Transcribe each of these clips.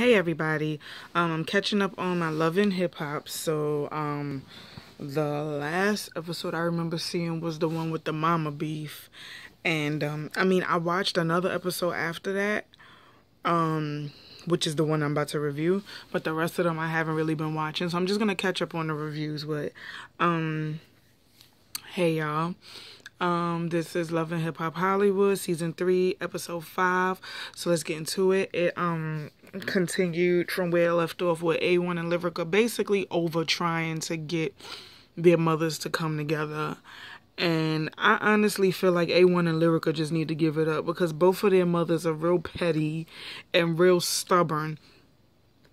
Hey everybody. I'm catching up on my Love and Hip Hop. So, the last episode I remember seeing was the one with the mama beef. And I watched another episode after that, which is the one I'm about to review, but the rest of them I haven't really been watching. So I'm just going to catch up on the reviews, but hey y'all. This is Love and Hip Hop Hollywood, season 3, episode 5. So let's get into it. It continued from where it left off with A1 and Lyrica basically over trying to get their mothers to come together. And I honestly feel like A1 and Lyrica just need to give it up because both of their mothers are real petty and real stubborn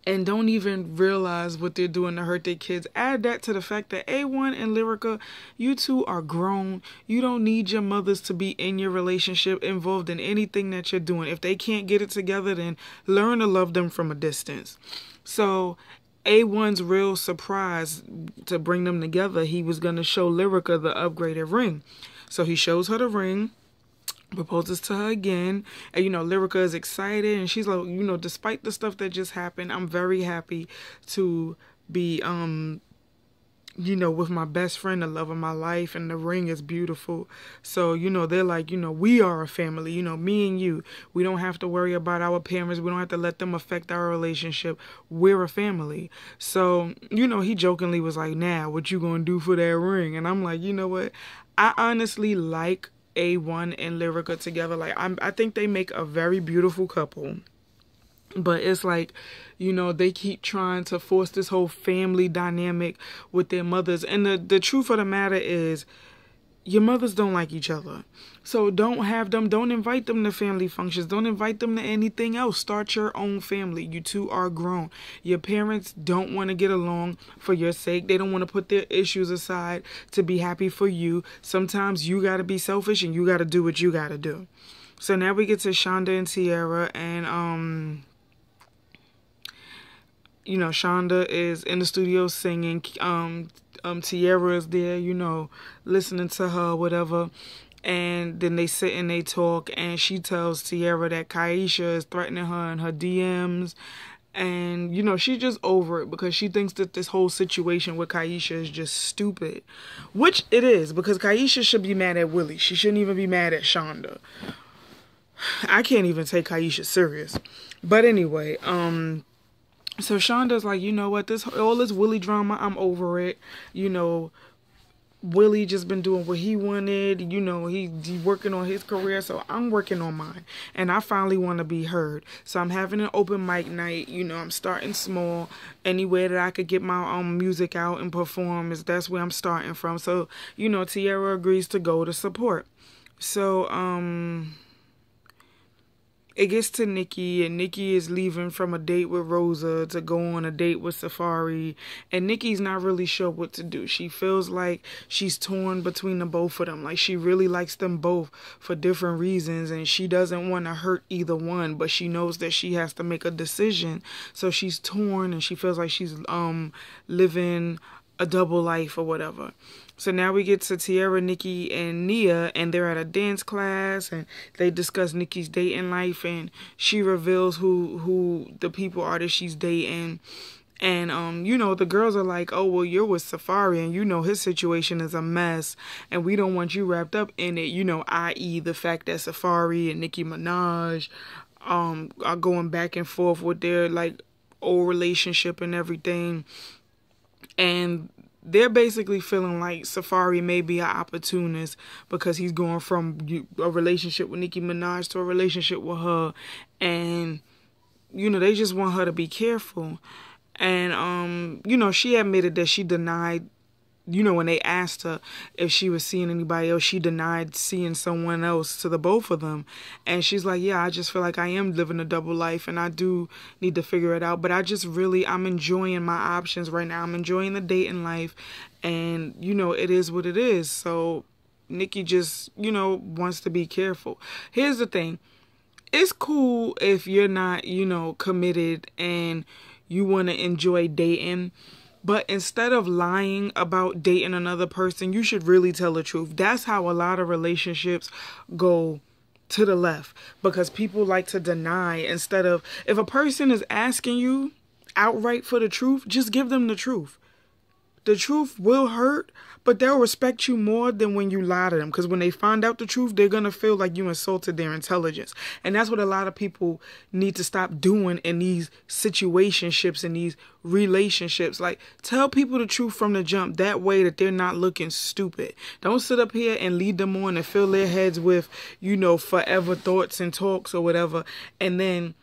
and don't even realize what they're doing to hurt their kids. Add that to the fact that A1 and Lyrica, you two are grown. You don't need your mothers to be in your relationship, involved in anything that you're doing. If they can't get it together, then learn to love them from a distance. So A1's real surprise to bring them together, he was going to show Lyrica the upgraded ring. So he shows her the ring, proposes to her again, and Lyrica is excited, and she's like, despite the stuff that just happened, I'm very happy to be with my best friend, the love of my life, and the ring is beautiful. So they're like, we are a family, me and you, we don't have to worry about our parents, we don't have to let them affect our relationship, we're a family. So he jokingly was like, now what you gonna do for that ring? And I'm like, you know what, I honestly like A1 and Lyrica together. Like I think they make a very beautiful couple. But it's like, they keep trying to force this whole family dynamic with their mothers. And the truth of the matter is, your mothers don't like each other. So don't invite them to family functions. Don't invite them to anything else. Start your own family. You two are grown. Your parents don't want to get along for your sake. They don't want to put their issues aside to be happy for you. Sometimes you got to be selfish and you got to do what you got to do. So now we get to Shonda and Tiara, and Shonda is in the studio singing. Tiara is there, listening to her, whatever. And then they sit and they talk, and she tells Tiara that Kaisha is threatening her in her DMs. And, she's just over it because she thinks that this whole situation with Kaisha is just stupid. Which it is, because Kaisha should be mad at Willie. She shouldn't even be mad at Shonda. I can't even take Kaisha serious. But anyway, so Shonda's like, you know what, all this Willie drama, I'm over it. Willie just been doing what he wanted. He's working on his career, so I'm working on mine. And I finally want to be heard. So I'm having an open mic night. I'm starting small. Anywhere that I could get my music out and perform, that's where I'm starting from. So, Tiara agrees to go to support. So, it gets to Nikki, and Nikki is leaving from a date with Rosa to go on a date with Safari, and Nikki's not really sure what to do. She feels like she's torn between the both of them. Like, she really likes them both for different reasons, and she doesn't want to hurt either one, but she knows that she has to make a decision. So she's torn, and she feels like she's living a double life or whatever. So now we get to Tiara, Nikki, and Nia, and they're at a dance class, and they discuss Nikki's dating life, and she reveals who the people are that she's dating. And, the girls are like, oh, well, you're with Safari, and his situation is a mess, and we don't want you wrapped up in it, i.e. the fact that Safari and Nicki Minaj are going back and forth with their, old relationship and everything. And they're basically feeling like Safari may be an opportunist because he's going from a relationship with Nicki Minaj to a relationship with her. And, they just want her to be careful. And, she admitted that she denied, when they asked her if she was seeing anybody else, she denied seeing someone else to the both of them. And she's like, yeah, I just feel like I am living a double life and I do need to figure it out. But I'm enjoying my options right now. I'm enjoying the dating life. And, it is what it is. So Nikki just, wants to be careful. Here's the thing. It's cool if you're not, committed and you want to enjoy dating. But instead of lying about dating another person, you should really tell the truth. That's how a lot of relationships go to the left, because people like to deny instead of, if a person is asking you outright for the truth, just give them the truth. The truth will hurt, but they'll respect you more than when you lie to them. Because when they find out the truth, they're going to feel like you insulted their intelligence. And that's what a lot of people need to stop doing in these situationships and these relationships. Like, tell people the truth from the jump. That way that they're not looking stupid. Don't sit up here and lead them on and fill their heads with, forever thoughts and talks or whatever. And then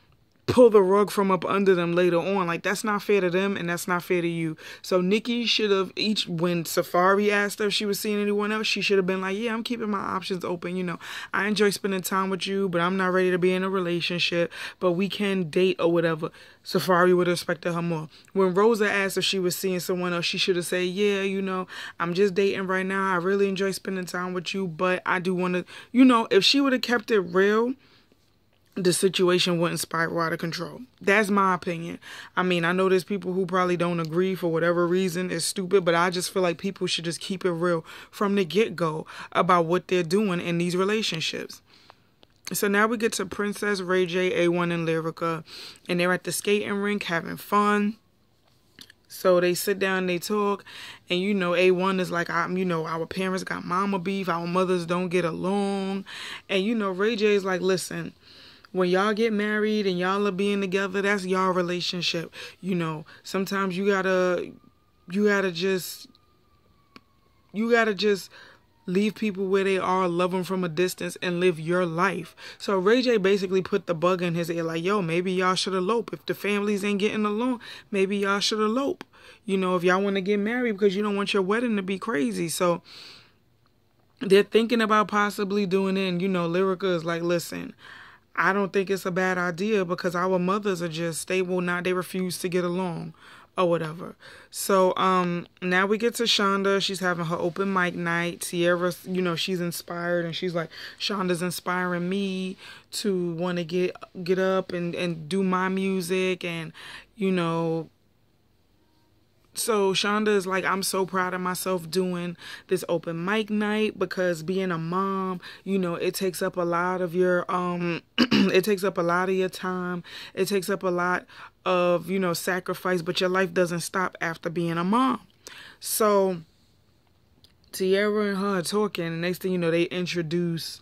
pull the rug from up under them later on. Like, that's not fair to them, and that's not fair to you. So Nikki should have, when Safari asked her if she was seeing anyone else, she should have been like, yeah, I'm keeping my options open. I enjoy spending time with you, but I'm not ready to be in a relationship, but we can date or whatever. Safari would have respected her more. When Rosa asked if she was seeing someone else, she should have said, yeah, I'm just dating right now. I really enjoy spending time with you, but I do want to, if she would have kept it real, the situation wouldn't spiral out of control. That's my opinion. I mean, I know there's people who probably don't agree for whatever reason. It's stupid, but I just feel like people should just keep it real from the get-go about what they're doing in these relationships. So now we get to Princess, Ray J, A1, and Lyrica, and they're at the skating rink having fun. So they sit down, they talk, and A1 is like, our parents got mama beef, our mothers don't get along. And Ray J is like, listen, when y'all get married and y'all are being together, that's y'all relationship. Sometimes you gotta just leave people where they are, love them from a distance, and live your life. So Ray J basically put the bug in his ear, like, yo, maybe y'all should elope. If the families ain't getting along, maybe y'all should elope. If y'all want to get married because you don't want your wedding to be crazy. So they're thinking about possibly doing it, and Lyrica is like, listen, I don't think it's a bad idea because our mothers are just, they refuse to get along or whatever. So now we get to Shonda. She's having her open mic night. Sierra, she's inspired, and she's like, Shonda's inspiring me to want to get up and do my music, and so Shonda is like, I'm so proud of myself doing this open mic night, because being a mom, it takes up a lot of your, it takes up a lot of your time. It takes up a lot of, sacrifice, but your life doesn't stop after being a mom. So Tierra and her are talking, and next thing you know, they introduce,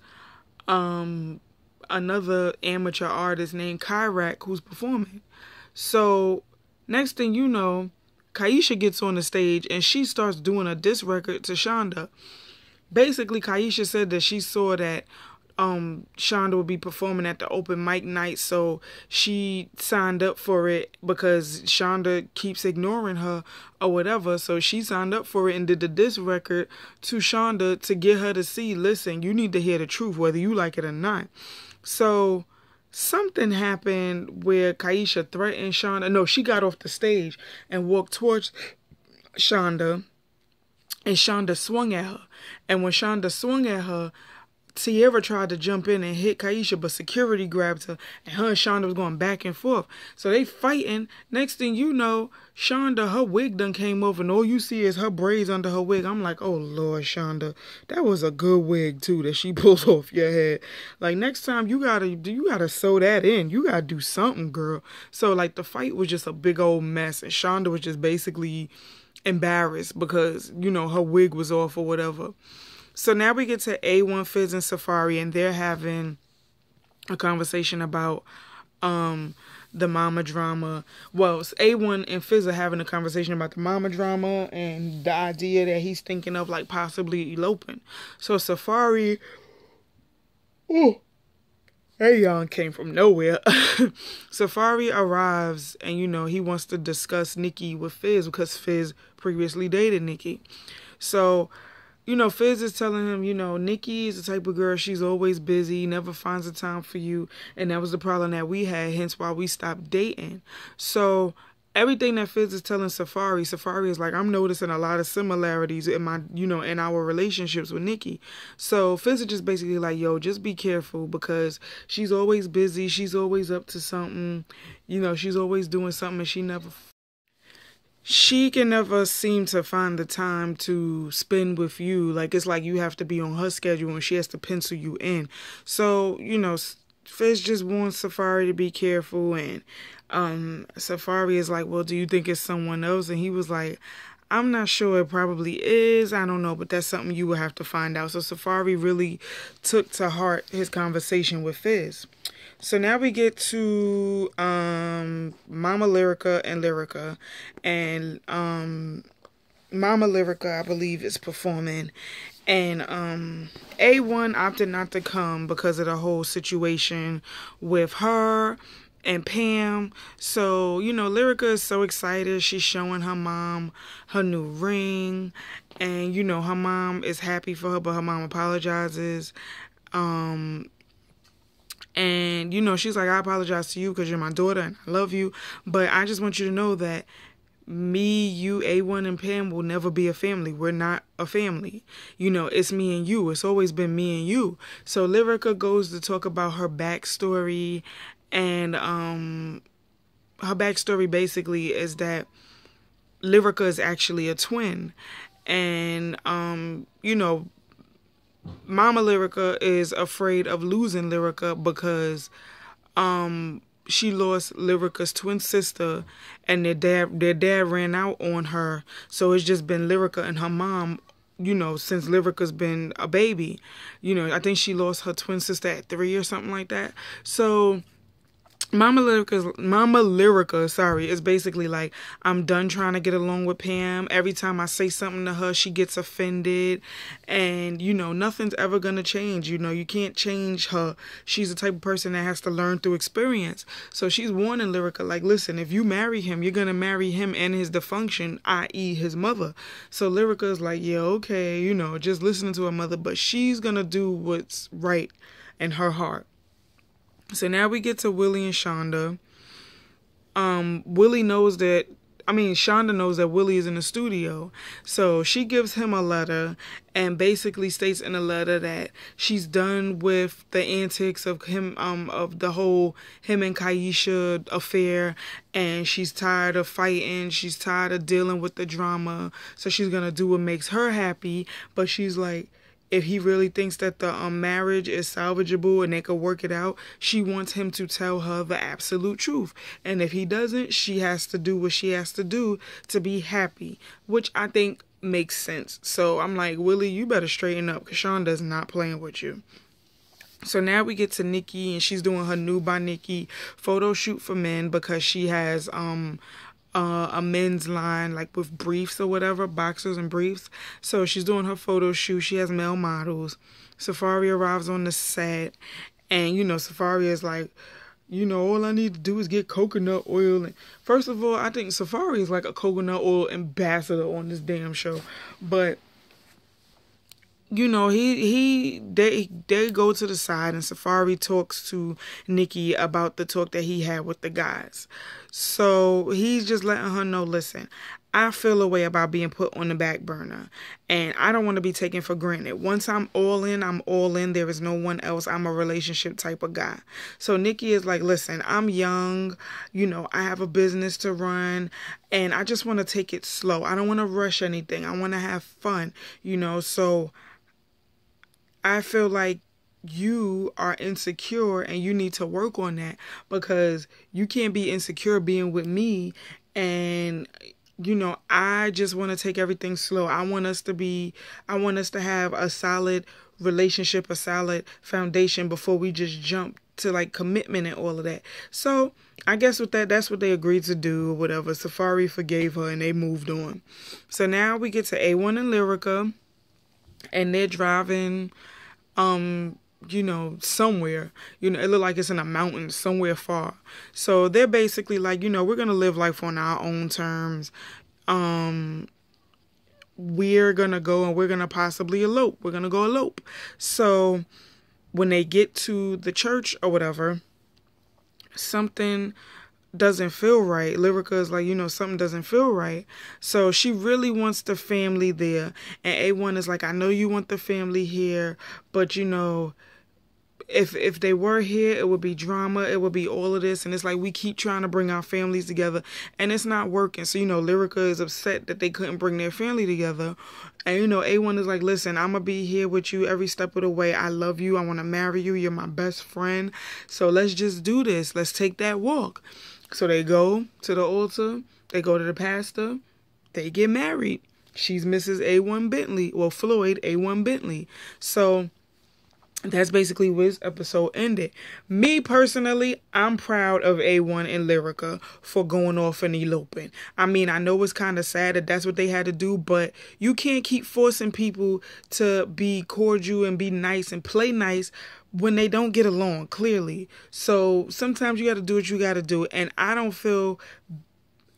another amateur artist named Kyrak who's performing. So next thing you know, Kaisha gets on the stage and she starts doing a diss record to Shonda. Basically, Kaisha said that she saw that Shonda would be performing at the open mic night, so she signed up for it because Shonda keeps ignoring her or whatever. So she signed up for it and did the diss record to Shonda to get her to see, listen, you need to hear the truth whether you like it or not. So something happened where Kaisha threatened Shonda. No, she got off the stage and walked towards Shonda, and Shonda swung at her. And when Shonda swung at her, Tierra tried to jump in and hit Kaisha, but security grabbed her, and her and Shonda was going back and forth. So they fighting. Next thing you know, Shonda, her wig done came over, and all you see is her braids under her wig. I'm like, oh, Lord, Shonda, that was a good wig, too, that she pulls off your head. Like, next time, you gotta sew that in. You gotta do something, girl. So, like, the fight was just a big old mess, and Shonda was just basically embarrassed because, her wig was off or whatever. So now we get to A1, Fizz, and Safari, and they're having a conversation about the mama drama. Well, A1 and Fizz are having a conversation about the mama drama and the idea that he's thinking of, like, possibly eloping. So Safari, that yawn came from nowhere. Safari arrives, and, he wants to discuss Nikki with Fizz because Fizz previously dated Nikki. So Fizz is telling him, Nikki is the type of girl, she's always busy, never finds the time for you. And that was the problem that we had, hence why we stopped dating. So everything that Fizz is telling Safari is like, I'm noticing a lot of similarities in my, in our relationships with Nikki. So Fizz is just basically like, yo, just be careful because she's always busy. She's always up to something. She's always doing something and she never... she can never seem to find the time to spend with you. Like, it's like you have to be on her schedule and she has to pencil you in. So, Fizz just wants Safari to be careful, and Safari is like, well, do you think it's someone else? And he was like, I'm not sure, it probably is. I don't know, but that's something you will have to find out. So Safari really took to heart his conversation with Fizz. So now we get to Mama Lyrica and Lyrica. And Mama Lyrica, I believe, is performing. And A1 opted not to come because of the whole situation with her and Pam. So, Lyrica is so excited. She's showing her mom her new ring. And, her mom is happy for her, but her mom apologizes. And, she's like, I apologize to you because you're my daughter and I love you. But I just want you to know that me, you, A1, and Pam will never be a family. We're not a family. It's me and you. It's always been me and you. So Lyrica goes to talk about her backstory. And her backstory basically is that Lyrica is actually a twin. And, Mama Lyrica is afraid of losing Lyrica because she lost Lyrica's twin sister, and their dad ran out on her. So it's just been Lyrica and her mom, since Lyrica's been a baby. I think she lost her twin sister at 3 or something like that. So Mama Lyrica, is basically like, I'm done trying to get along with Pam. Every time I say something to her, she gets offended. And, nothing's ever going to change. You can't change her. She's the type of person that has to learn through experience. So she's warning Lyrica, like, listen, if you marry him, you're going to marry him and his dysfunction, i.e. his mother. So Lyrica's like, yeah, okay, just listening to her mother. But she's going to do what's right in her heart. So now we get to Willie and Shonda. Shonda knows that Willie is in the studio. So she gives him a letter and basically states in the letter that she's done with the antics of him, of the whole him and Kaisha affair. And she's tired of fighting. She's tired of dealing with the drama. So she's going to do what makes her happy. But she's like, if he really thinks that the marriage is salvageable and they could work it out, she wants him to tell her the absolute truth. And if he doesn't, she has to do what she has to do to be happy, which I think makes sense. So I'm like, Willie, you better straighten up because Shonda's not playing with you. So now we get to Nikki, and she's doing her new by Nikki photo shoot for men because she has a men's line, like with briefs or whatever, boxers and briefs. So she's doing her photo shoot. She has male models. Safari arrives on the set, and Safari is like, all I need to do is get coconut oil. And first of all, I think Safari is like a coconut oil ambassador on this damn show. But they go to the side, and Safari talks to Nikki about the talk that he had with the guys. So he's just letting her know, listen, I feel a way about being put on the back burner, and I don't want to be taken for granted. Once I'm all in, I'm all in. There is no one else. I'm a relationship type of guy. So Nikki is like, listen, I'm young. I have a business to run, and I just want to take it slow. I don't want to rush anything. I want to have fun, so I feel like you are insecure and you need to work on that, because you can't be insecure being with me. And, I just want to take everything slow. I want us to have a solid relationship, a solid foundation before we just jump to like commitment and all of that. So I guess with that, that's what they agreed to do or whatever. Safari forgave her and they moved on. So now we get to A1 and Lyrica, and they're driving somewhere, it looked like it's in a mountain somewhere far. So they're basically like, we're going to live life on our own terms. We're going to go and we're going to possibly elope. We're going to go elope. So when they get to the church or whatever, something doesn't feel right. Lyrica is like, something doesn't feel right. So she really wants the family there. And A1 is like, I know you want the family here, but if they were here, it would be drama, it would be all of this, and it's like we keep trying to bring our families together, and it's not working. So, you know, Lyrica is upset that they couldn't bring their family together, and, you know, A1 is like, listen, I'm gonna be here with you every step of the way. I love you, I want to marry you, you're my best friend, so let's just do this, let's take that walk. So they go to the altar, they go to the pastor, they get married. She's Mrs. A1 Bentley, well, Floyd A1 Bentley. So that's basically where this episode ended. Me personally, I'm proud of A1 and Lyrica for going off and eloping. I mean, I know it's kind of sad that that's what they had to do, but you can't keep forcing people to be cordial and be nice and play nice when they don't get along, clearly. So sometimes you got to do what you got to do, and I don't feel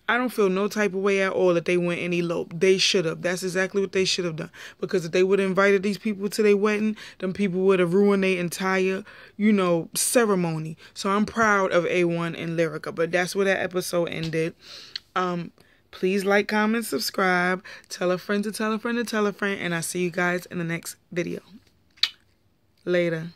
no type of way at all that they went and eloped. They should have. That's exactly what they should have done. Because if they would have invited these people to their wedding, them people would have ruined their entire, you know, ceremony. So I'm proud of A1 and Lyrica. But that's where that episode ended. Please like, comment, subscribe. Tell a friend to tell a friend to tell a friend. And I'll see you guys in the next video. Later.